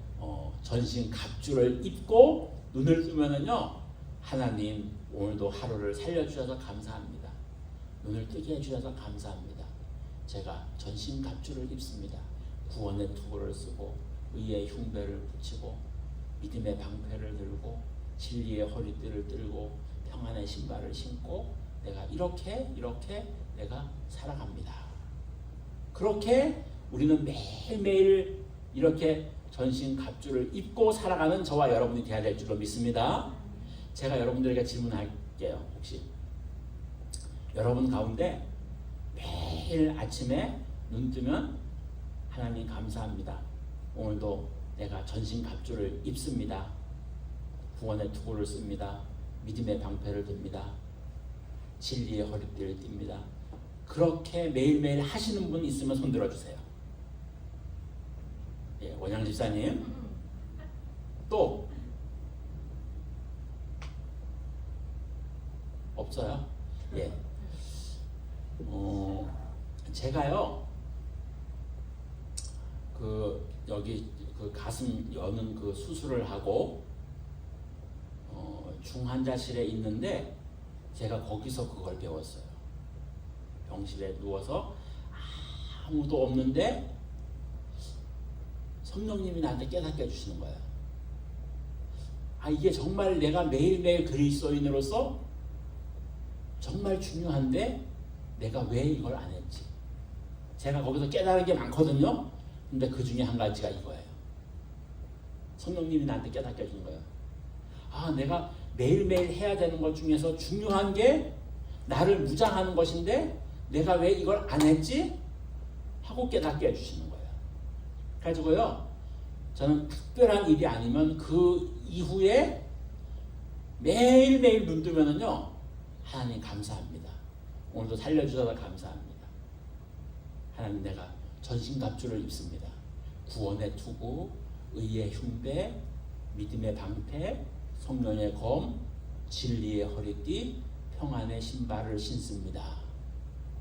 전신 갑주를 입고 눈을 뜨면은요, 하나님 오늘도 하루를 살려주셔서 감사합니다. 눈을 뜨게 해주셔서 감사합니다. 제가 전신 갑주를 입습니다. 구원의 투구를 쓰고 의의 흉배를 붙이고 믿음의 방패를 들고 진리의 허리띠를 들고 평안의 신발을 신고 내가 이렇게 내가 살아갑니다. 그렇게 우리는 매일매일 이렇게 전신 갑주를 입고 살아가는 저와 여러분이 되어야 될 줄로 믿습니다. 제가 여러분들에게 질문할게요. 혹시 여러분 가운데 매일 아침에 눈 뜨면 하나님 감사합니다. 오늘도 내가 전신 갑주를 입습니다. 구원의 투구를 씁니다. 믿음의 방패를 듭니다. 진리의 허리띠를 띱니다. 그렇게 매일매일 하시는 분 있으면 손 들어주세요. 예, 원양 집사님. 또 없어요? 예. 제가요 여기 가슴 여는 그 수술을 하고 중환자실에 있는데 제가 거기서 그걸 배웠어요. 병실에 누워서 아무도 없는데 성령님이 나한테 깨닫게 해주시는 거예요. 이게 정말 내가 매일매일 그리스도인으로서 정말 중요한데 내가 왜 이걸 안 했지? 제가 거기서 깨달은 게 많거든요. 근데 그 중에 한 가지가 이거예요. 성령님이 나한테 깨닫게 해준 거예요. 내가 매일매일 해야 되는 것 중에서 중요한 게 나를 무장하는 것인데 내가 왜 이걸 안 했지? 하고 깨닫게 해주시는 거예요. 가지고요, 저는 특별한 일이 아니면 그 이후에 매일매일 눈 뜨면은요, 하나님 감사합니다. 오늘도 살려주셔서 감사합니다. 하나님, 내가 전신갑주를 입습니다. 구원의 투구, 의의 흉배, 믿음의 방패, 성령의 검, 진리의 허리띠, 평안의 신발을 신습니다.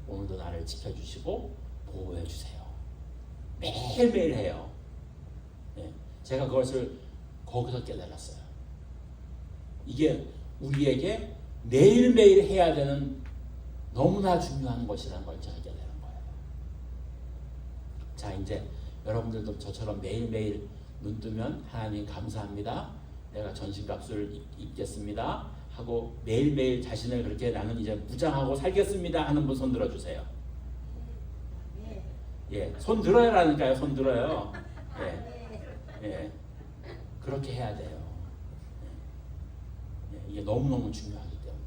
오늘도 나를 지켜주시고 보호해 주세요. 매일매일 해요. 제가 그것을 거기서 깨달았어요. 이게 우리에게 매일매일 해야 되는 너무나 중요한 것이라는 걸 제가 깨달은 거예요. 자, 이제 여러분들도 저처럼 매일매일 눈 뜨면 하나님 감사합니다. 내가 전신갑주를 입겠습니다. 하고 매일매일 자신을 그렇게 나는 이제 무장하고 살겠습니다 하는 분 손 들어주세요. 예, 손 들어야라니까요. 손 들어요. 예. 예, 그렇게 해야 돼요. 예, 이게 너무너무 중요하기 때문에.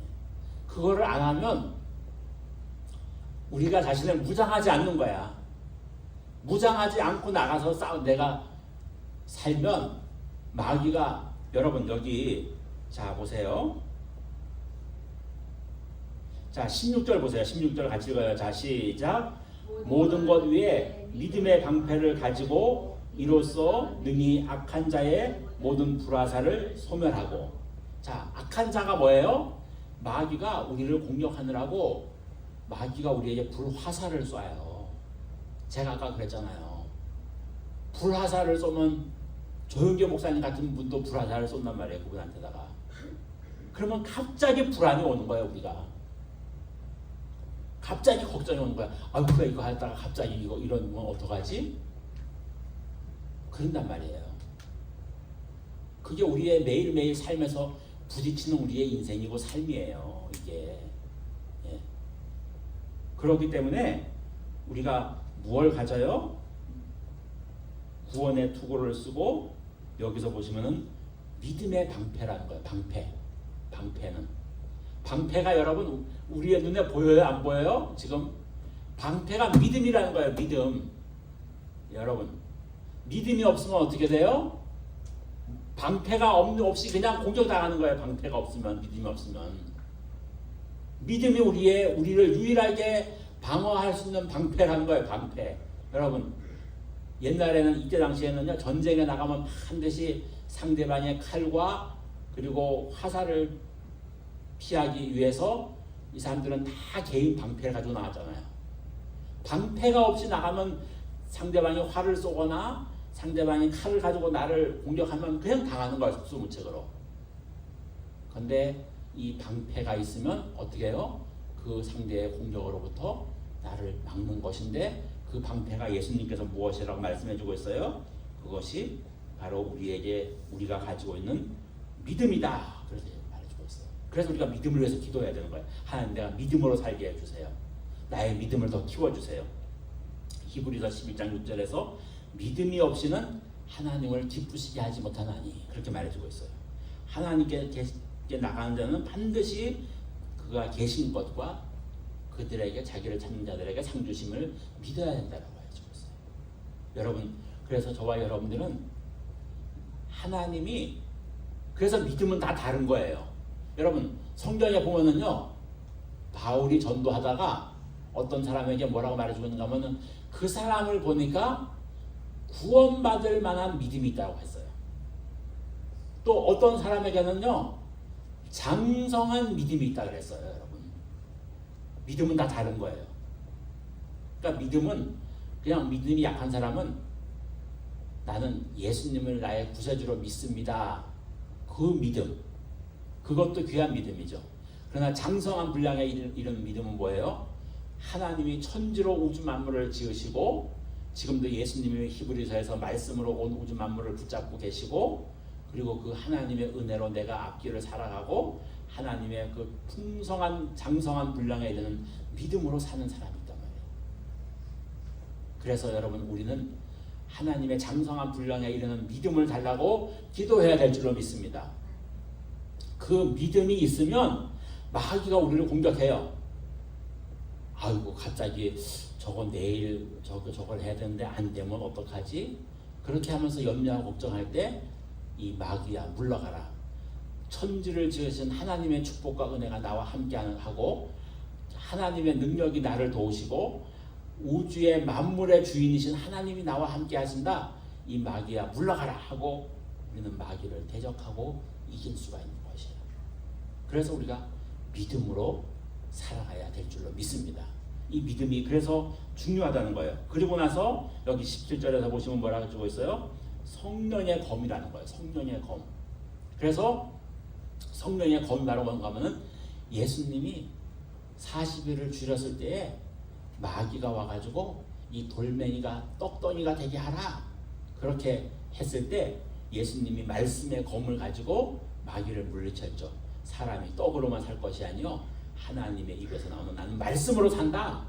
예, 그거를 안 하면 우리가 자신을 무장하지 않는 거야. 무장하지 않고 나가서 내가 살면 마귀가, 여러분 여기 자 보세요. 자 16절 보세요. 16절 같이 읽어요. 자 시작. 모든 것 위에 믿음의 방패를 가지고 이로써 능히 악한 자의 모든 불화살을 소멸하고. 자 악한 자가 뭐예요? 마귀가 우리를 공격하느라고 마귀가 우리에게 불화살을 쏴요. 제가 아까 그랬잖아요. 불화살을 쏘면 조영교 목사님 같은 분도 불화살을 쏜단 말이에요. 그분한테다가. 그러면 갑자기 불안이 오는 거예요. 우리가 갑자기 걱정이 오는 거야. 아, 우리가 이거 하다가 갑자기 이거 이런 건 어떡하지? 그런단 말이에요. 그게 우리의 매일매일 삶에서 부딪히는 우리의 인생이고 삶이에요. 이게. 예. 그렇기 때문에 우리가 무엇을 가져요? 구원의 투구를 쓰고, 여기서 보시면은 믿음의 방패라는 거예요. 방패는. 방패가 여러분 우리의 눈에 보여요? 안 보여요? 지금 방패가 믿음이라는 거예요. 믿음. 여러분 믿음이 없으면 어떻게 돼요? 방패가 없이 그냥 공격당하는 거예요. 방패가 없으면, 믿음이 없으면. 믿음이 우리를 유일하게 방어할 수 있는 방패라는 거예요. 방패. 여러분 옛날에는, 이때 당시에는요, 전쟁에 나가면 반드시 상대방의 칼과 그리고 화살을 피하기 위해서 이 사람들은 다 개인 방패를 가지고 나갔잖아요. 방패가 없이 나가면 상대방이 활을 쏘거나 상대방이 칼을 가지고 나를 공격하면 그냥 당하는 거야. 속수무책으로. 근데 이 방패가 있으면 어떻게 해요? 그 상대의 공격으로부터 나를 막는 것인데, 그 방패가 예수님께서 무엇이라고 말씀해주고 있어요? 그것이 바로 우리가 가지고 있는 믿음이다. 그래서 말해주고 있어요. 그래서 우리가 믿음을 위해서 기도해야 되는 거예요. 하나님, 내가 믿음으로 살게 해주세요. 나의 믿음을 더 키워주세요. 히브리서 11장 6절에서 믿음이 없이는 하나님을 기쁘시게 하지 못하나니, 그렇게 말해주고 있어요. 하나님께 나가는 자는 반드시 그가 계신 것과 그들에게, 자기를 찾는 자들에게 상 주심을 믿어야 된다고 해주고 있어요. 여러분, 그래서 저와 여러분들은 하나님이, 그래서 믿음은 다 다른 거예요. 여러분 성경에 보면은요, 바울이 전도하다가 어떤 사람에게 뭐라고 말해주고 있는가 하면은, 그 사람을 보니까 구원받을 만한 믿음이 있다고 했어요. 또 어떤 사람에게는요, 장성한 믿음이 있다고 그랬어요. 여러분, 믿음은 다 다른 거예요. 그러니까 믿음은, 그냥 믿음이 약한 사람은 나는 예수님을 나의 구세주로 믿습니다. 그 믿음, 그것도 귀한 믿음이죠. 그러나 장성한 분량에 이른 믿음은 뭐예요? 하나님이 천지로 우주 만물을 지으시고, 지금도 예수님이 히브리서에서 말씀으로 온 우주 만물을 붙잡고 계시고, 그리고 그 하나님의 은혜로 내가 앞길을 살아가고 하나님의 그 풍성한 장성한 분량에 이르는 믿음으로 사는 사람이 있단 말이에요. 그래서 여러분, 우리는 하나님의 장성한 분량에 이르는 믿음을 달라고 기도해야 될 줄로 믿습니다. 그 믿음이 있으면 마귀가 우리를 공격해요. 아이고, 갑자기 저거 내일 저걸 해야 되는데 안 되면 어떡하지? 그렇게 하면서 염려하고 걱정할 때 이 마귀야, 물러가라. 천지를 지으신 하나님의 축복과 은혜가 나와 함께하고, 하나님의 능력이 나를 도우시고, 우주의 만물의 주인이신 하나님이 나와 함께 하신다. 이 마귀야, 물러가라 하고 우리는 마귀를 대적하고 이길 수가 있는 것이에요. 그래서 우리가 믿음으로 살아가야 될 줄로 믿습니다. 이 믿음이 그래서 중요하다는 거예요. 그리고 나서 여기 17절에서 보시면 뭐라고 주고 있어요? 성령의 검이라는 거예요. 성령의 검. 그래서 성령의 검이 바로 뭔가 하면은, 예수님이 40일을 줄였을 때에 마귀가 와가지고 이 돌멩이가 떡덩이가 되게 하라, 그렇게 했을 때 예수님이 말씀의 검을 가지고 마귀를 물리쳤죠. 사람이 떡으로만 살 것이 아니요, 하나님의 입에서 나오는 나는 말씀으로 산다.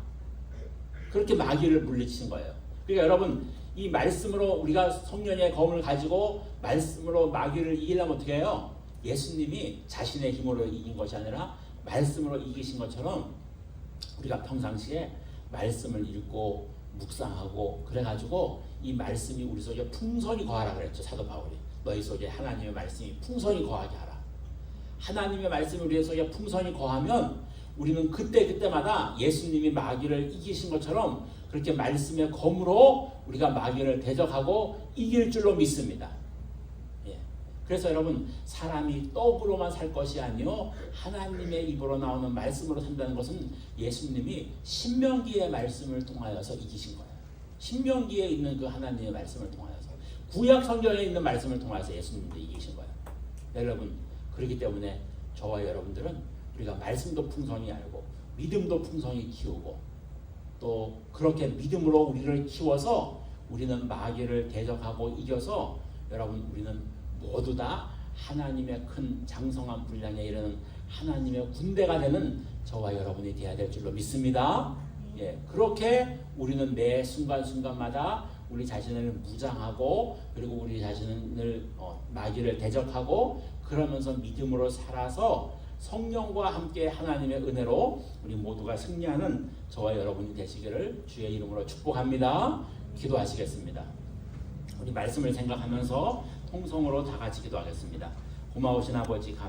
그렇게 마귀를 물리친 거예요. 그러니까 여러분, 이 말씀으로 우리가 성령의 검을 가지고 말씀으로 마귀를 이기려면 어떻게 해요? 예수님이 자신의 힘으로 이긴 것이 아니라 말씀으로 이기신 것처럼 우리가 평상시에 말씀을 읽고 묵상하고 그래가지고 이 말씀이 우리 속에 풍성히 거하라 그랬죠. 사도 바울이 너희 속에 하나님의 말씀이 풍성히 거하게 하라. 하나님의 말씀이 우리 속에 풍성히 거하면 우리는 그때마다 예수님이 마귀를 이기신 것처럼 그렇게 말씀의 검으로 우리가 마귀를 대적하고 이길 줄로 믿습니다. 예. 그래서 여러분 사람이 떡으로만 살 것이 아니요 하나님의 입으로 나오는 말씀으로 산다는 것은 예수님이 신명기의 말씀을 통하여서 이기신 거예요. 신명기에 있는 그 하나님의 말씀을 통하여서 구약 성경에 있는 말씀을 통해서 예수님도 이기신 거예요. 여러분 그렇기 때문에 저와 여러분들은 우리가 말씀도 풍성히 알고 믿음도 풍성히 키우고 또 그렇게 믿음으로 우리를 키워서 우리는 마귀를 대적하고 이겨서 여러분 우리는 모두 다 하나님의 큰 장성한 분량에 이르는 하나님의 군대가 되는 저와 여러분이 되어야 될 줄로 믿습니다. 예, 그렇게 우리는 매 순간순간마다 우리 자신을 무장하고 그리고 우리 자신을 마귀를 대적하고 그러면서 믿음으로 살아서 성령과 함께 하나님의 은혜로 우리 모두가 승리하는 저와 여러분이 되시기를 주의 이름으로 축복합니다. 기도하시겠습니다. 우리 말씀을 생각하면서 통성으로 다 같이 기도하겠습니다. 고마우신 아버지